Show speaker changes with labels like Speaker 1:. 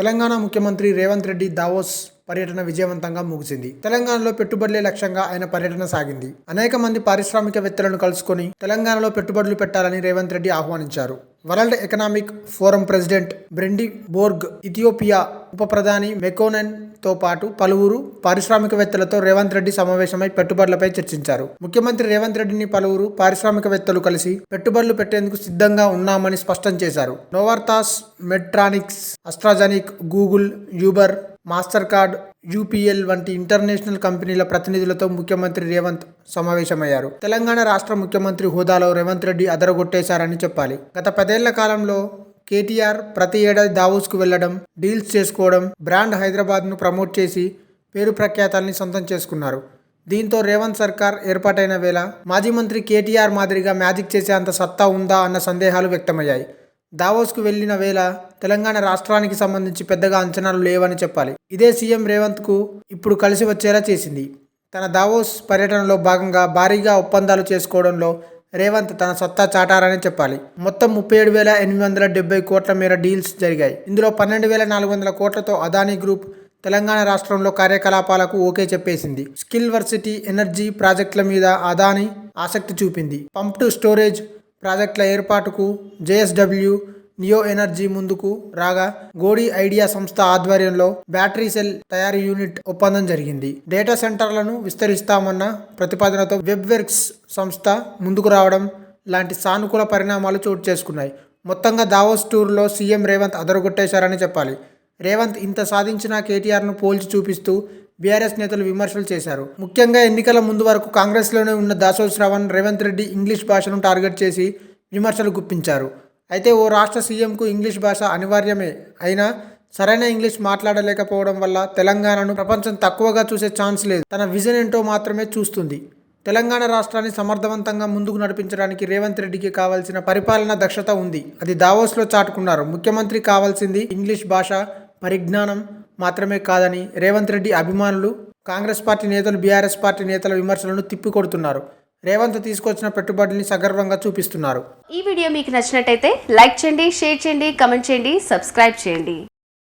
Speaker 1: తెలంగాణ ముఖ్యమంత్రి రేవంత్ రెడ్డి దావోస్ పర్యటన విజయవంతంగా ముగిసింది. తెలంగాణలో పెట్టుబడులే లక్ష్యంగా ఆయన పర్యటన సాగింది. అనేక మంది పారిశ్రామికవేత్తలను కలుసుకొని తెలంగాణలో పెట్టుబడులు పెట్టాలని రేవంత్ రెడ్డి ఆహ్వానించారు. World economic forum president Brende Borge, Ethiopia ఉప ప్రధాని మెకోనెన్ తో పాటు పలువురు పారిశ్రామికవేత్తలతో రేవంత్ రెడ్డి సమావేశమై పెట్టుబడులపై చర్చించారు. ముఖ్యమంత్రి రేవంత్ రెడ్డిని పలువురు పారిశ్రామికవేత్తలు కలిసి పెట్టుబడులు పెట్టేందుకు సిద్ధంగా ఉన్నామని స్పష్టం చేశారు. Novartis, Medtronics, AstraZeneca, Google, Uber, master card, UPL వంటి ఇంటర్నేషనల్ కంపెనీల ప్రతినిధులతో ముఖ్యమంత్రి రేవంత్ సమావేశమయ్యారు. తెలంగాణ రాష్ట్ర ముఖ్యమంత్రి హోదాలో రేవంత్ రెడ్డి అదరగొట్టేశారని చెప్పాలి. గత 10 ఏళ్ల కాలంలో కేటీఆర్ ప్రతి ఏడాది దావోస్కు వెళ్లడం, డీల్స్ చేసుకోవడం, బ్రాండ్ హైదరాబాద్ను ప్రమోట్ చేసి పేరు ప్రఖ్యాతాల్ని సొంతం చేసుకున్నారు. దీంతో రేవంత్ సర్కార్ ఏర్పాటైన వేళ మాజీ మంత్రి కేటీఆర్ మాదిరిగా మ్యాజిక్ చేసే అంత సత్తా ఉందా అన్న సందేహాలు వ్యక్తమయ్యాయి. దావోస్కు వెళ్లిన వేళ తెలంగాణ రాష్ట్రానికి సంబంధించి పెద్దగా అంచనాలు లేవని చెప్పాలి. ఇదే సీఎం రేవంత్కు ఇప్పుడు కలిసి వచ్చేలా చేసింది. తన దావోస్ పర్యటనలో భాగంగా భారీగా ఒప్పందాలు చేసుకోవడంలో రేవంత్ తన సత్తా చాటారని చెప్పాలి. మొత్తం 37,870 కోట్ల మేర డీల్స్ జరిగాయి. ఇందులో 12,400 కోట్లతో అదానీ గ్రూప్ తెలంగాణ రాష్ట్రంలో కార్యకలాపాలకు ఓకే చెప్పేసింది. స్కిల్ వర్సిటీ ఎనర్జీ ప్రాజెక్టుల మీద అదానీ ఆసక్తి చూపింది. పంప్డ్ స్టోరేజ్ ప్రాజెక్టుల ఏర్పాటుకు జేఎస్డబ్ల్యూ నియో ఎనర్జీ ముందుకు రాగా, గోడి ఐడియా సంస్థ ఆధ్వర్యంలో బ్యాటరీ సెల్ తయారీ యూనిట్ ఒప్పందం జరిగింది. డేటా సెంటర్లను విస్తరిస్తామన్న ప్రతిపాదనతో వెబ్వర్క్స్ సంస్థ ముందుకు రావడం లాంటి సానుకూల పరిణామాలు చోటు చేసుకున్నాయి. మొత్తంగా దావోస్ టూర్లో సీఎం రేవంత్ అదరగొట్టేశారని చెప్పాలి. రేవంత్ ఇంత సాధించినా కేటీఆర్ను పోల్చి చూపిస్తూ బీఆర్ఎస్ నేతలు విమర్శలు చేశారు. ముఖ్యంగా ఎన్నికల ముందు వరకు కాంగ్రెస్లోనే ఉన్న దాసోజు శ్రవణ్ రేవంత్ రెడ్డి ఇంగ్లీష్ భాషను టార్గెట్ చేసి విమర్శలు గుప్పించారు. అయితే ఓ రాష్ట్ర సీఎంకు ఇంగ్లీష్ భాష అనివార్యమే అయినా సరైన ఇంగ్లీష్ మాట్లాడలేకపోవడం వల్ల తెలంగాణను ప్రపంచం తక్కువగా చూసే ఛాన్స్ లేదు. తన విజన్ ఏంటో మాత్రమే చూస్తుంది. తెలంగాణ రాష్ట్రాన్ని సమర్థవంతంగా ముందుకు నడిపించడానికి రేవంత్ రెడ్డికి కావాల్సిన పరిపాలనా దక్షత ఉంది. అది దావోస్లో చాటుకున్నారు. ముఖ్యమంత్రి కావాల్సింది ఇంగ్లీష్ భాష పరిజ్ఞానం మాత్రమే కాదని రేవంత్ రెడ్డి అభిమానులు, కాంగ్రెస్ పార్టీ నేతలు, బీఆర్ఎస్ పార్టీ నేతల విమర్శలను తిప్పికొడుతున్నారు. రేవంత్ తీసుకొచ్చిన పెట్టుబడుల్ని సగర్వంగా చూపిస్తున్నారు.
Speaker 2: ఈ వీడియో మీకు నచ్చినట్టయితే లైక్ చేయండి, షేర్ చేయండి, కమెంట్ చేయండి, సబ్స్క్రైబ్ చేయండి.